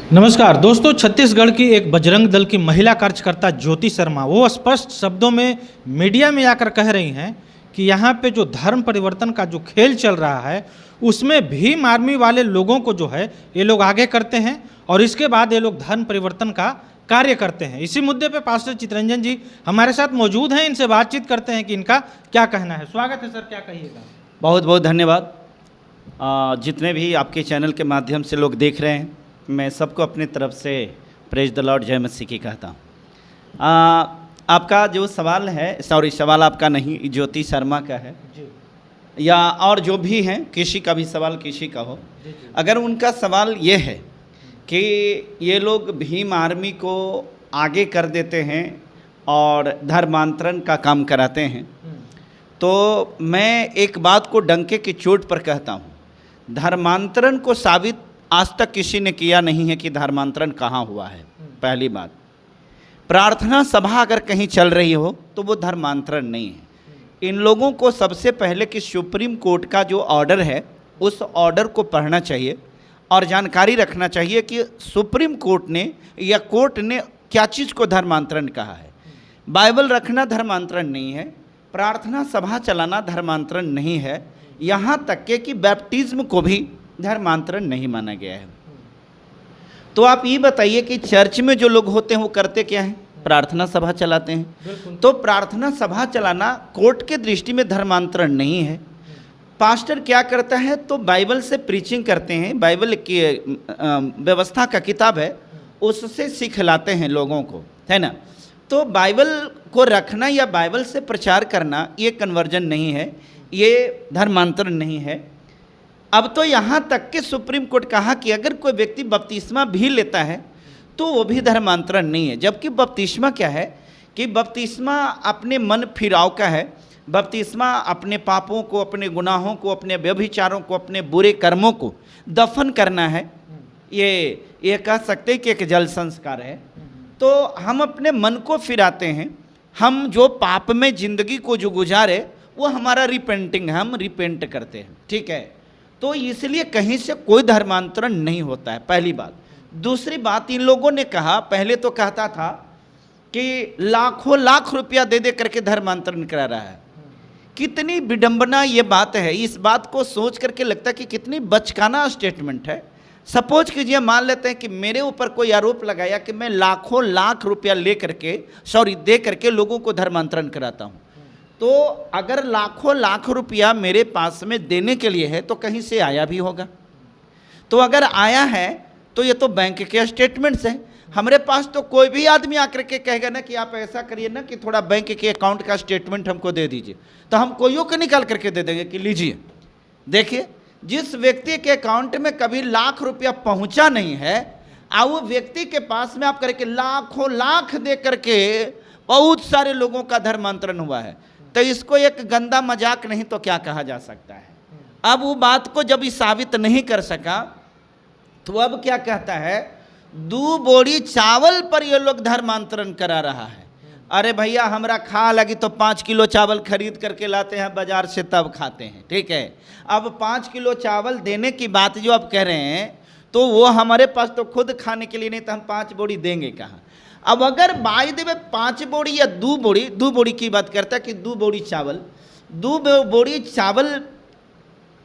नमस्कार दोस्तों, छत्तीसगढ़ की एक बजरंग दल की महिला कार्यकर्ता ज्योति शर्मा वो स्पष्ट शब्दों में मीडिया में आकर कह रही हैं कि यहाँ पे जो धर्म परिवर्तन का जो खेल चल रहा है उसमें भीम आर्मी वाले लोगों को जो है ये लोग आगे करते हैं और इसके बाद ये लोग धर्म परिवर्तन का कार्य करते हैं। इसी मुद्दे पे पास्टर चितरंजन जी हमारे साथ मौजूद हैं, इनसे बातचीत करते हैं कि इनका क्या कहना है। स्वागत है सर, क्या कहिएगा। बहुत बहुत धन्यवाद। जितने भी आपके चैनल के माध्यम से लोग देख रहे हैं, मैं सबको अपने तरफ से प्रेज द लॉर्ड, जय मसीह की कहता हूँ। आपका जो सवाल है, सॉरी सवाल आपका नहीं, ज्योति शर्मा का है जी। या और जो भी हैं, किसी का भी सवाल किसी का हो, अगर उनका सवाल ये है कि ये लोग भीम आर्मी को आगे कर देते हैं और धर्मांतरण का काम कराते हैं, तो मैं एक बात को डंके की चोट पर कहता हूँ, धर्मांतरण को साबित आज तक किसी ने किया नहीं है कि धर्मांतरण कहाँ हुआ है। पहली बात, प्रार्थना सभा अगर कहीं चल रही हो तो वो धर्मांतरण नहीं है। इन लोगों को सबसे पहले कि सुप्रीम कोर्ट का जो ऑर्डर है उस ऑर्डर को पढ़ना चाहिए और जानकारी रखना चाहिए कि सुप्रीम कोर्ट ने या कोर्ट ने क्या चीज़ को धर्मांतरण कहा है। बाइबल रखना धर्मांतरण नहीं है, प्रार्थना सभा चलाना धर्मांतरण नहीं है, यहाँ तक के कि बैप्टिज्म को भी धर्मांतरण नहीं माना गया है। तो आप ये बताइए कि चर्च में जो लोग होते हैं वो करते क्या हैं? प्रार्थना सभा चलाते हैं। तो प्रार्थना सभा चलाना कोर्ट के दृष्टि में धर्मांतरण नहीं है। पास्टर क्या करता है? तो बाइबल से प्रीचिंग करते हैं, बाइबल की व्यवस्था का किताब है उससे सिखलाते हैं लोगों को, है ना। तो बाइबल को रखना या बाइबल से प्रचार करना ये कन्वर्जन नहीं है, ये धर्मांतरण नहीं है। अब तो यहाँ तक कि सुप्रीम कोर्ट कहा कि अगर कोई व्यक्ति बपतिस्मा भी लेता है तो वो भी धर्मांतरण नहीं है। जबकि बपतिस्मा क्या है कि बपतिस्मा अपने मन फिराव का है, बपतिस्मा अपने पापों को, अपने गुनाहों को, अपने व्यभिचारों को, अपने बुरे कर्मों को दफन करना है। ये कह सकते हैं कि एक जल संस्कार है। तो हम अपने मन को फिराते हैं, हम जो पाप में जिंदगी को जो गुजारे वो हमारा रिपेंटिंग है, हम रिपेंट करते हैं, ठीक है। तो इसलिए कहीं से कोई धर्मांतरण नहीं होता है, पहली बात। दूसरी बात, इन लोगों ने कहा, पहले तो कहता था कि लाखों लाख रुपया दे दे करके धर्मांतरण करा रहा है। कितनी विडंबना ये बात है। इस बात को सोच करके लगता है कि कितनी बचकाना स्टेटमेंट है। सपोज कीजिए, मान लेते हैं कि मेरे ऊपर कोई आरोप लगाया कि मैं लाखों लाख रुपया दे करके लोगों को धर्मांतरण कराता हूँ। तो अगर लाखों लाख रुपया मेरे पास में देने के लिए है तो कहीं से आया भी होगा। तो अगर आया है तो ये तो बैंक के स्टेटमेंट्स हैं। हमारे पास तो कोई भी आदमी आकर के कहेगा ना कि आप ऐसा करिए ना कि थोड़ा बैंक के अकाउंट का स्टेटमेंट हमको दे दीजिए, तो हम कोइयों को निकाल करके दे देंगे कि लीजिए। देखिए, जिस व्यक्ति के अकाउंट में कभी लाख रुपया पहुंचा नहीं है, वो व्यक्ति के पास में आप करके लाखों लाख दे करके बहुत सारे लोगों का धर्मांतरण हुआ है। तो इसको एक गंदा मजाक नहीं तो क्या कहा जा सकता है। अब वो बात को जब साबित नहीं कर सका तो अब क्या कहता है, 2 बोरी चावल पर ये लोग धर्मांतरण करा रहा है। अरे भैया, हमरा खा लगी तो 5 किलो चावल खरीद करके लाते हैं बाजार से, तब खाते हैं, ठीक है। अब 5 किलो चावल देने की बात जो आप कह रहे हैं, तो वो हमारे पास तो खुद खाने के लिए नहीं, तो हम 5 बोरी देंगे कहाँ। अब अगर बाई देवे 5 बोरी या 2 बोरी की बात करता है कि 2 बोरी चावल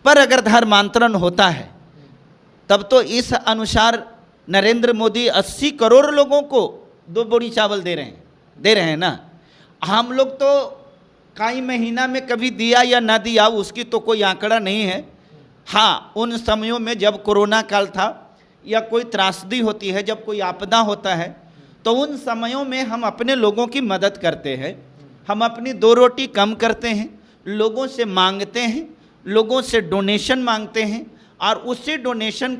पर अगर धर्मांतरण होता है, तब तो इस अनुसार नरेंद्र मोदी 80 करोड़ लोगों को 2 बोरी चावल दे रहे हैं ना। हम लोग तो कई महीना में कभी दिया या ना दिया उसकी तो कोई आंकड़ा नहीं है। हाँ, उन समयों में जब कोरोना काल था या कोई त्रासदी होती है, जब कोई आपदा होता है, तो उन समयों में हम अपने लोगों की मदद करते हैं। हम अपनी 2 रोटी कम करते हैं, लोगों से मांगते हैं, लोगों से डोनेशन मांगते हैं और उसी डोनेशन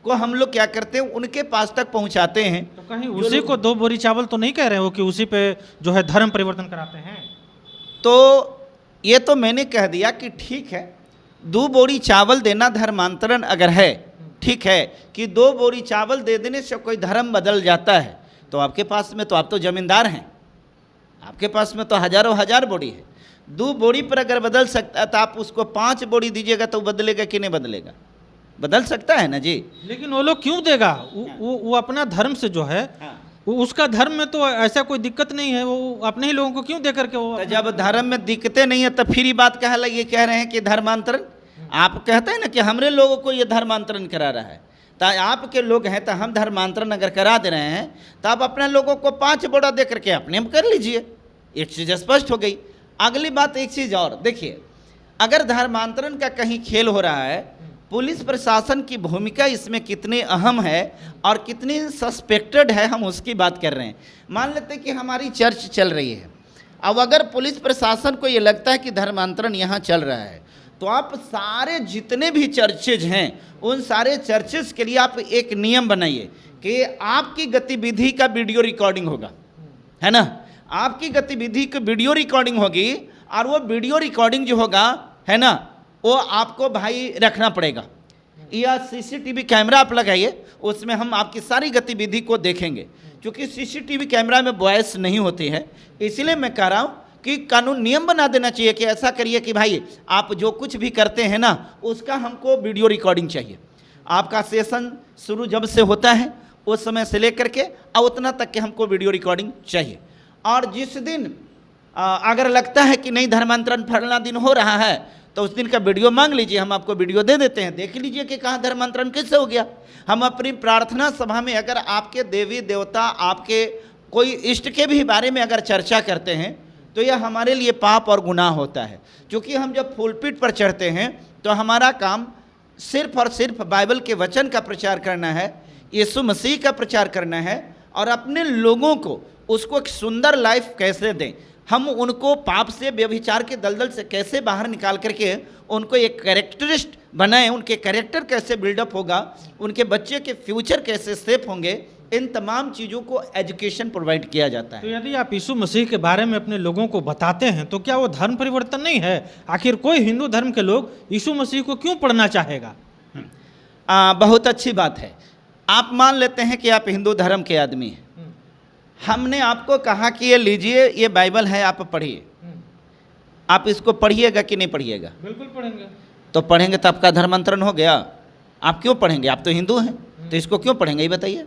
को हम लोग क्या करते हैं, उनके पास तक पहुंचाते हैं। तो कहीं उसी को 2 बोरी चावल तो नहीं कह रहे हो कि उसी पे जो है धर्म परिवर्तन कराते हैं? तो ये तो मैंने कह दिया कि ठीक है, 2 बोरी चावल देना धर्मांतरण अगर है, ठीक है कि 2 बोरी चावल दे देने से कोई धर्म बदल जाता है, तो आपके पास में तो आप तो जमींदार हैं, आपके पास में तो हजारों हजार बोरी है। 2 बोरी पर अगर बदल सकता है तो आप उसको 5 बोरी दीजिएगा तो बदलेगा कि नहीं बदलेगा? बदल सकता है ना जी। लेकिन वो लोग क्यों देगा? वो अपना धर्म से जो है, उसका धर्म में तो ऐसा कोई दिक्कत नहीं है, वो अपने ही लोगों को क्यों दे करके वो तो जब धर्म में दिक्कतें नहीं है तो फिर ही बात कहा लगी, ये कह रहे हैं कि धर्मांतरण। आप कहते हैं ना कि हमरे लोगों को ये धर्मांतरण करा रहा है, तो आपके लोग हैं तो हम धर्मांतरण अगर करा दे रहे हैं तो आप अपने लोगों को 5 बोरा दे करके अपने में कर लीजिए। एक चीज़ स्पष्ट हो गई। अगली बात एक चीज़ और देखिए, अगर धर्मांतरण का कहीं खेल हो रहा है, पुलिस प्रशासन की भूमिका इसमें कितनी अहम है और कितनी सस्पेक्टेड है, हम उसकी बात कर रहे हैं। मान लेते हैं कि हमारी चर्च चल रही है, अब अगर पुलिस प्रशासन को ये लगता है कि धर्मांतरण यहाँ चल रहा है, तो आप सारे जितने भी चर्चेज हैं उन सारे चर्चेज के लिए आप एक नियम बनाइए कि आपकी गतिविधि का वीडियो रिकॉर्डिंग होगा, है ना। आपकी गतिविधि की वीडियो रिकॉर्डिंग होगी और वो वीडियो रिकॉर्डिंग जो होगा, है ना, वो आपको भाई रखना पड़ेगा, या सीसीटीवी कैमरा आप लगाइए, उसमें हम आपकी सारी गतिविधि को देखेंगे। क्योंकि सीसीटीवी कैमरा में वॉइस नहीं होती है, इसलिए मैं कह रहा हूँ कि कानून नियम बना देना चाहिए कि ऐसा करिए कि भाई आप जो कुछ भी करते हैं ना, उसका हमको वीडियो रिकॉर्डिंग चाहिए। आपका सेशन शुरू जब से होता है उस समय से लेकर के और उतना तक के हमको वीडियो रिकॉर्डिंग चाहिए। और जिस दिन अगर लगता है कि नहीं धर्मांतरण फलाना दिन हो रहा है, तो उस दिन का वीडियो मांग लीजिए, हम आपको वीडियो दे देते हैं, देख लीजिए कि कहाँ धर्मांतरण कैसे हो गया। हम अपनी प्रार्थना सभा में अगर आपके देवी देवता, आपके कोई इष्ट के भी बारे में अगर चर्चा करते हैं तो यह हमारे लिए पाप और गुनाह होता है। क्योंकि हम जब फूलपीठ पर चढ़ते हैं तो हमारा काम सिर्फ और सिर्फ बाइबल के वचन का प्रचार करना है, यीशु मसीह का प्रचार करना है, और अपने लोगों को उसको एक सुंदर लाइफ कैसे दें, हम उनको पाप से, व्यभिचार के दलदल से कैसे बाहर निकाल करके उनको एक कैरेक्टरिस्ट बनाएं, उनके कैरेक्टर कैसे बिल्डअप होगा, उनके बच्चे के फ्यूचर कैसे सेफ होंगे, इन तमाम चीज़ों को एजुकेशन प्रोवाइड किया जाता है। तो यदि आप यीशु मसीह के बारे में अपने लोगों को बताते हैं तो क्या वो धर्म परिवर्तन नहीं है? आखिर कोई हिंदू धर्म के लोग यीशु मसीह को क्यों पढ़ना चाहेगा? बहुत अच्छी बात है। आप मान लेते हैं कि आप हिंदू धर्म के आदमी हैं, हमने आपको कहा कि ये लीजिए, ये बाइबल है, आप पढ़िए, आप इसको पढ़िएगा कि नहीं पढ़िएगा? बिल्कुल पढ़ेंगे। तो पढ़ेंगे तो आपका धर्मांतरण हो गया। आप क्यों पढ़ेंगे? आप तो हिंदू हैं, तो इसको क्यों पढ़ेंगे ये बताइए?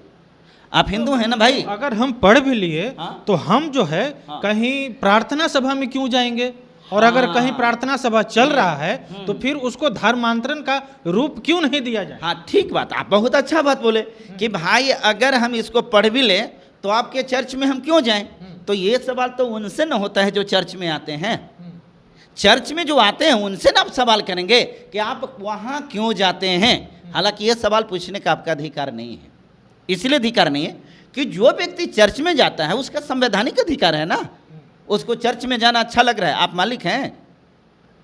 आप हिंदू हैं ना भाई। अगर हम पढ़ भी लिए हाँ? तो हम जो है कहीं प्रार्थना सभा में क्यों जाएंगे? और अगर कहीं प्रार्थना सभा चल रहा है तो फिर उसको धर्मांतरण का रूप क्यों नहीं दिया जाए? हाँ, ठीक बात, आप बहुत अच्छा बात बोले कि भाई अगर हम इसको पढ़ भी लें तो आपके चर्च में हम क्यों जाएं? तो ये सवाल तो उनसे न होता है जो चर्च में आते हैं। चर्च में जो आते हैं उनसे ना आप सवाल करेंगे कि आप वहाँ क्यों जाते हैं। हालांकि ये सवाल पूछने का आपका अधिकार नहीं है, इसलिए अधिकार नहीं है कि जो व्यक्ति चर्च में जाता है उसका संवैधानिक अधिकार है ना, उसको चर्च में जाना अच्छा लग रहा है। आप मालिक हैं,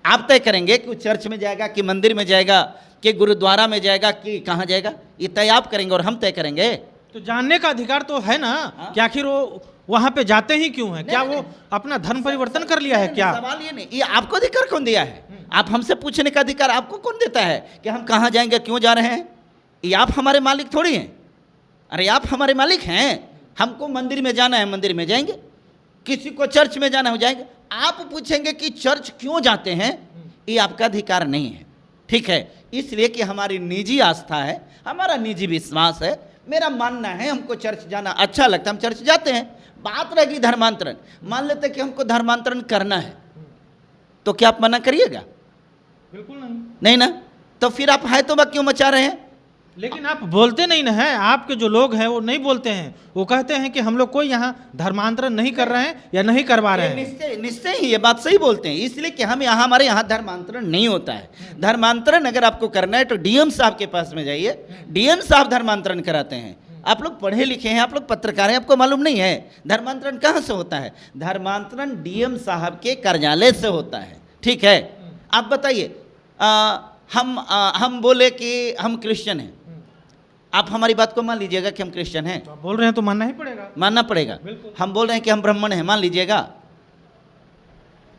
आप तय करेंगे कि वो चर्च में जाएगा कि मंदिर में जाएगा कि गुरुद्वारा में जाएगा कि कहाँ जाएगा, ये तय आप करेंगे और हम तय करेंगे। तो जानने का अधिकार तो है ना कि आखिर वो वहाँ पे जाते ही क्यों हैं? क्या वो अपना धर्म परिवर्तन कर लिया है क्या? सवाल ये नहीं, ये आपको अधिकार कौन दिया है? आप हमसे पूछने का अधिकार आपको कौन देता है कि हम कहाँ जाएंगे, क्यों जा रहे हैं? ये आप हमारे मालिक थोड़ी हैं। अरे आप हमारे मालिक हैं, हमको मंदिर में जाना है मंदिर में जाएंगे, किसी को चर्च में जाना हो जाएंगे। आप पूछेंगे कि चर्च क्यों जाते हैं, ये आपका अधिकार नहीं है, ठीक है। इसलिए कि हमारी निजी आस्था है, हमारा निजी विश्वास है, मेरा मानना है हमको चर्च जाना अच्छा लगता है, हम चर्च जाते हैं। बात रहेगी धर्मांतरण, मान लेते कि हमको धर्मांतरण करना है तो क्या आप मना करिएगा? बिल्कुल नहीं। नहीं ना, तो फिर आप है तो क्यों मचा रहे हैं? लेकिन आप बोलते नहीं ना हैं, आपके जो लोग हैं वो नहीं बोलते हैं, वो कहते हैं कि हम लोग कोई यहाँ धर्मांतरण नहीं कर रहे हैं या नहीं करवा रहे हैं। निश्चय निश्चय ही ये बात सही बोलते हैं, इसलिए कि हम यहाँ, हमारे यहाँ धर्मांतरण नहीं होता है। धर्मांतरण अगर आपको करना है तो डीएम साहब के पास में जाइए, डीएम साहब धर्मांतरण कराते हैं। आप लोग पढ़े लिखे हैं, आप लोग पत्रकार हैं, आपको मालूम नहीं है धर्मांतरण कहाँ से होता है? धर्मांतरण डीएम साहब के कार्यालय से होता है, ठीक है। आप बताइए, हम बोले कि हम क्रिश्चियन हैं, आप हमारी बात को मान लीजिएगा कि हम क्रिश्चियन हैं, तो बोल रहे हैं तो मानना ही पड़ेगा। मानना पड़ेगा। बिल्कुल। हम बोल रहे हैं कि हम ब्राह्मण हैं, मान लीजिएगा,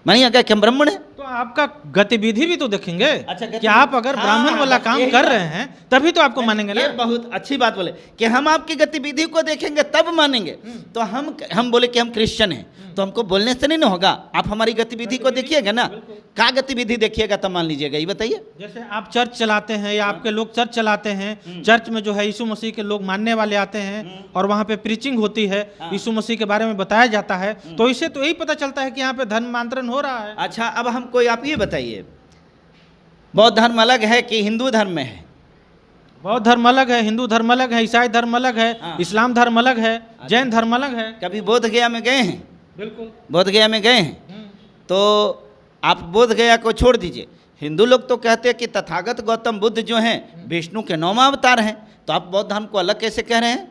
मानिएगा कि हम ब्राह्मण हैं। तो आपका गतिविधि भी तो देखेंगे। अच्छा, कि आप अगर ब्राह्मण वाला काम कर रहे हैं तभी तो आपको मानेंगे ये ना। बहुत अच्छी बात बोले कि हम आपकी गतिविधि को देखेंगे तब मानेंगे। तो हम बोले कि हम क्रिश्चियन हैं तो हमको बोलने से नहीं ना होगा, आप हमारी गतिविधि को देखिएगा ना। क्या गतिविधि देखिएगा तब मान लीजिएगा, ये बताइए। जैसे आप चर्च चलाते हैं या आपके लोग चर्च चलाते हैं, चर्च में जो है यीशु मसीह के लोग मानने वाले आते हैं और वहाँ पे प्रीचिंग होती है, यीशु मसीह के बारे में बताया जाता है, तो इससे तो यही पता चलता है कि यहाँ पे धर्मांतरण हो रहा है। अच्छा, अब हमको आप ये बताइए, बौद्ध धर्म अलग है कि हिंदू धर्म में है? बौद्ध धर्म अलग है, हिंदू धर्म अलग है, ईसाई धर्म अलग है, इस्लाम धर्म अलग है, जैन धर्म अलग है। कभी बोध गया में गए हैं? बिल्कुल। बोध गया में गए हैं? तो आप बोध गया को छोड़ दीजिए, हिंदू लोग तो कहते हैं कि तथागत गौतम बुद्ध जो हैं विष्णु के 9वां अवतार हैं, तो आप बौद्ध धर्म को अलग कैसे कह रहे हैं?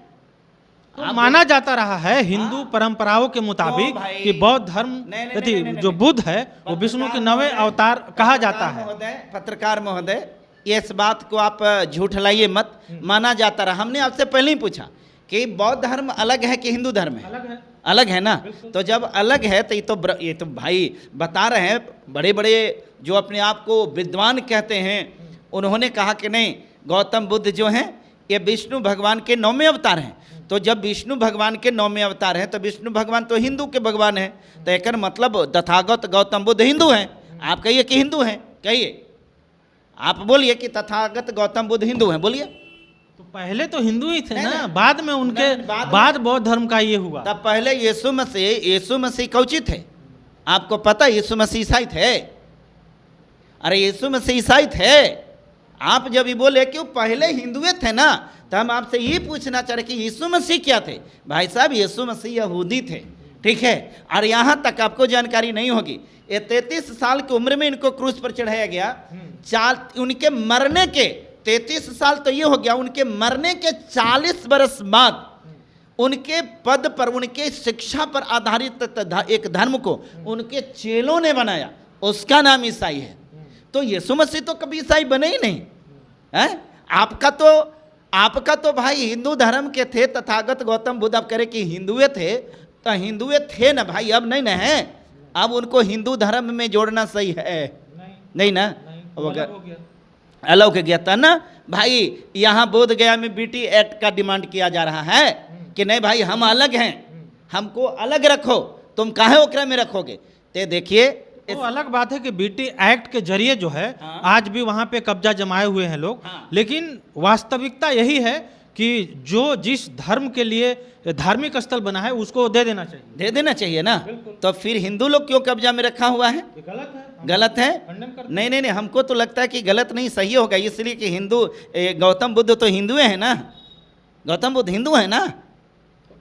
तो माना जाता रहा है हिंदू परंपराओं के मुताबिक कि बौद्ध धर्म जो बुद्ध है वो विष्णु के 9वें अवतार कहा जाता है। पत्रकार महोदय, इस बात को आप झूठलाइए मत, माना जाता रहा। हमने आपसे पहले ही पूछा कि बौद्ध धर्म अलग है कि हिंदू धर्म है? अलग है। अलग है ना। तो जब अलग है तो ये तो भाई बता रहे हैं, बड़े बड़े जो अपने आप को विद्वान कहते हैं उन्होंने कहा कि नहीं, गौतम बुद्ध जो हैं ये विष्णु भगवान के 9वें अवतार हैं। तो जब विष्णु भगवान के 9वें अवतार हैं तो विष्णु भगवान तो हिंदू के भगवान हैं, तो एक मतलब तथागत गौतम बुद्ध हिंदू हैं। आप कहिए कि हिंदू हैं, कहिए, आप बोलिए कि तथागत गौतम बुद्ध हिंदू हैं, बोलिए। तो पहले तो हिंदू ही थे ना, बाद में उनके बाद बौद्ध धर्म का ये हुआ। तब पहले यीशु मसीह कौची थे? आपको पता यीशु मसीह ईसाई थे? अरे यीशु मसीह ईसाई थे। आप जब ये बोले कि वो पहले हिंदुए थे ना, तो हम आपसे ये पूछना चाह रहे कि यीशु मसीह क्या थे? भाई साहब, यीशु मसीह यहूदी थे, ठीक है। और यहाँ तक आपको जानकारी नहीं होगी, ये 33 साल की उम्र में इनको क्रूस पर चढ़ाया गया। उनके मरने के 33 साल तो ये हो गया, उनके मरने के 40 बरस बाद उनके पद पर, उनके शिक्षा पर आधारित एक धर्म को उनके चेलों ने बनाया, उसका नाम ईसाई है। तो यीशु मसीह तो कभी ईसाई बने ही नहीं है। आपका तो भाई हिंदू धर्म के थे तथागत गौतम बुद्ध। आप कह कि हिंदुए थे, तो हिंदुए थे ना भाई, अब नहीं ना है। अब उनको हिंदू धर्म में जोड़ना सही है? नहीं ना, अलग हो गया था ना भाई। यहाँ बोध गया में बीटी एक्ट का डिमांड किया जा रहा है कि नहीं भाई, हम अलग हैं, हमको अलग रखो, तुम काहे ओकरा में रखोगे? ते देखिए, तो अलग बात है कि बीटी एक्ट के जरिए जो है आज भी वहां पे कब्जा जमाए हुए हैं लोग, लेकिन वास्तविकता यही है कि जो जिस धर्म के लिए धार्मिक स्थल बना है उसको दे देना चाहिए ना। तो फिर हिंदू लोग क्यों कब्जा में रखा हुआ है? गलत है। नहीं, हमको तो लगता है कि गलत नहीं, सही होगा, इसलिए कि हिंदू गौतम बुद्ध तो हिंदू है ना, गौतम बुद्ध हिंदू है ना।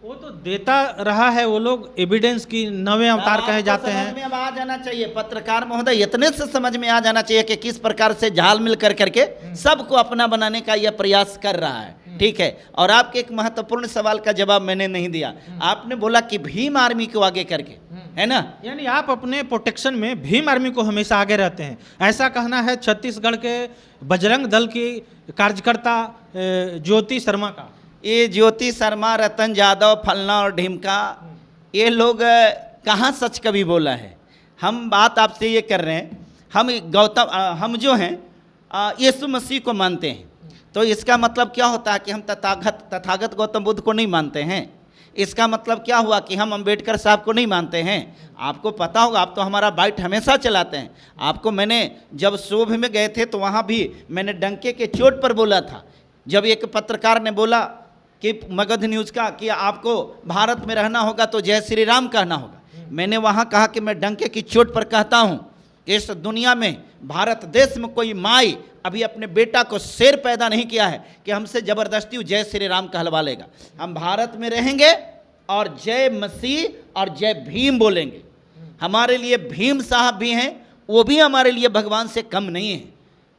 वो तो देता रहा है, वो लोग एविडेंस की 9वें अवतार कहे जाते हैं। समझ में अब आ जाना चाहिए पत्रकार महोदय, इतने से समझ में आ जाना चाहिए कि किस प्रकार से झाल मिल करके सबको अपना बनाने का यह प्रयास कर रहा है, ठीक है। और आपके एक महत्वपूर्ण सवाल का जवाब मैंने नहीं दिया। आपने बोला कि भीम आर्मी को आगे करके, है ना, यानी आप अपने प्रोटेक्शन में भीम आर्मी को हमेशा आगे रहते हैं, ऐसा कहना है छत्तीसगढ़ के बजरंग दल की कार्यकर्ता ज्योति शर्मा का। ये ज्योति शर्मा, रतन यादव, फलना और ढिमका, ये लोग कहाँ सच कभी बोला है? हम बात आपसे ये कर रहे हैं, हम जो हैं यीशु मसीह को मानते हैं, तो इसका मतलब क्या होता है कि हम तथागत गौतम बुद्ध को नहीं मानते हैं? इसका मतलब क्या हुआ कि हम अंबेडकर साहब को नहीं मानते हैं? आपको पता होगा, आप तो हमारा बाइट हमेशा चलाते हैं। आपको मैंने जब शोभ में गए थे तो वहाँ भी मैंने डंके के चोट पर बोला था, जब एक पत्रकार ने बोला कि मगध न्यूज़ का कि आपको भारत में रहना होगा तो जय श्री राम कहना होगा, मैंने वहाँ कहा कि मैं डंके की चोट पर कहता हूँ कि इस दुनिया में, भारत देश में कोई माई अभी अपने बेटा को शेर पैदा नहीं किया है कि हमसे ज़बरदस्ती जय श्री राम कहलवा लेगा। हम भारत में रहेंगे और जय मसीह और जय भीम बोलेंगे। हमारे लिए भीम साहब भी हैं, वो भी हमारे लिए भगवान से कम नहीं है।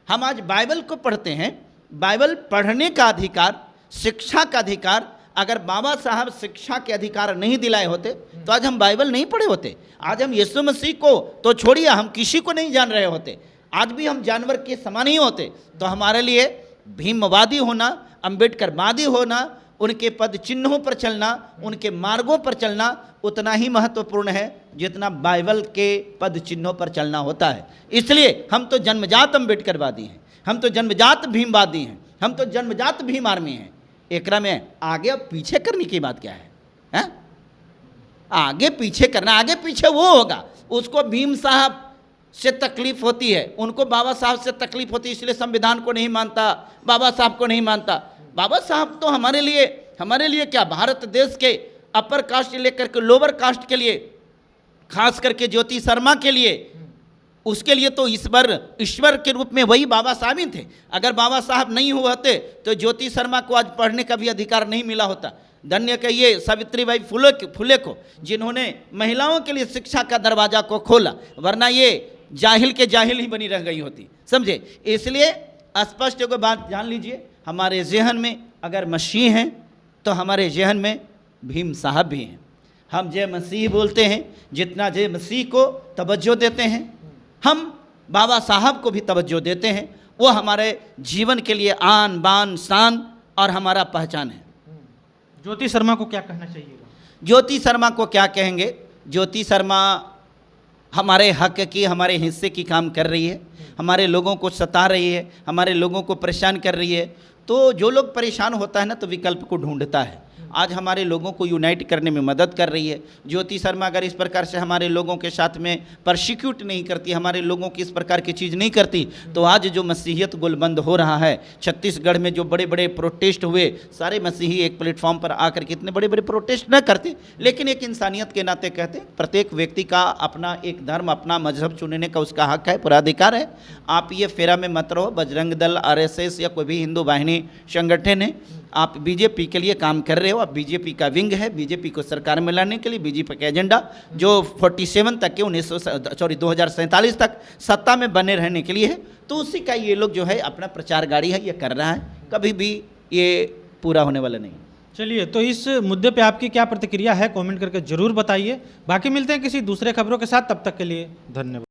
हम आज बाइबल को पढ़ते हैं, बाइबल पढ़ने का अधिकार, शिक्षा का अधिकार, अगर बाबा साहब शिक्षा के अधिकार नहीं दिलाए होते तो आज हम बाइबल नहीं पढ़े होते। आज हम यीशु मसीह को तो छोड़िए, हम किसी को नहीं जान रहे होते, आज भी हम जानवर के समान ही होते। तो हमारे लिए भीमवादी होना, अंबेडकरवादी होना उनके पद चिन्हों पर चलना, उनके मार्गों पर चलना उतना ही महत्वपूर्ण है जितना बाइबल के पद चिन्हों पर चलना होता है। इसलिए हम तो जन्मजात अम्बेडकरवादी हैं, हम तो जन्मजात भीमवादी हैं, हम तो जन्मजात भीम आर्मी हैं। एकरा में आगे और पीछे करने की बात क्या है? आगे पीछे करना, आगे पीछे वो होगा, उसको भीम साहब से तकलीफ होती है, उनको बाबा साहब से तकलीफ होती है, इसलिए संविधान को नहीं मानता, बाबा साहब को नहीं मानता। बाबा साहब तो हमारे लिए क्या, भारत देश के अपर कास्ट से लेकर के लोअर कास्ट के लिए, खास करके ज्योति शर्मा के लिए, उसके लिए तो ईश्वर के रूप में वही बाबा साहब ही थे। अगर बाबा साहब नहीं हुए होते तो ज्योति शर्मा को आज पढ़ने का भी अधिकार नहीं मिला होता। धन्य कहिए सावित्रीबाई फुले को, जिन्होंने महिलाओं के लिए शिक्षा का दरवाजा को खोला, वरना ये जाहिल के जाहिल ही बनी रह गई होती, समझे। इसलिए स्पष्ट एगो बात जान लीजिए, हमारे जहन में अगर मसीह हैं तो हमारे जहन में भीम साहब भी हैं। हम जय मसीह बोलते हैं, जितना जय मसीह को तवज्जो देते हैं, हम बाबा साहब को भी तवज्जो देते हैं। वो हमारे जीवन के लिए आन बान शान और हमारा पहचान है। ज्योति शर्मा को क्या कहना चाहिए? ज्योति शर्मा को क्या कहेंगे? ज्योति शर्मा हमारे हक की, हमारे हिस्से की काम कर रही है, हमारे लोगों को सता रही है, हमारे लोगों को परेशान कर रही है। तो जो लोग परेशान होता है ना, तो विकल्प को ढूंढता है। आज हमारे लोगों को यूनाइट करने में मदद कर रही है। ज्योति शर्मा अगर इस प्रकार से हमारे लोगों के साथ में परसिक्यूट नहीं करती, हमारे लोगों की इस प्रकार की चीज़ नहीं करती, तो आज जो मसीहियत गुलबंद हो रहा है, छत्तीसगढ़ में जो बड़े बड़े प्रोटेस्ट हुए, सारे मसीही एक प्लेटफॉर्म पर आकर के इतने बड़े बड़े प्रोटेस्ट न करते, लेकिन एक इंसानियत के नाते कहते, प्रत्येक व्यक्ति का अपना एक धर्म, अपना मजहब चुनने का उसका हक है, पूरा अधिकार है। आप ये फेरा में मत रहो, बजरंग दल, RSS या कोई भी हिंदू वाहिनी संगठन है, आप बीजेपी के लिए काम कर रहे हो। आप बीजेपी का विंग है, बीजेपी को सरकार में लाने के लिए बीजेपी का एजेंडा जो 47 तक के 2047 तक सत्ता में बने रहने के लिए है, तो उसी का ये लोग जो है अपना प्रचार गाड़ी है, ये कर रहा है, कभी भी ये पूरा होने वाला नहीं। चलिए, तो इस मुद्दे पे आपकी क्या प्रतिक्रिया है, कमेंट करके जरूर बताइए। बाकी मिलते हैं किसी दूसरे खबरों के साथ, तब तक के लिए धन्यवाद।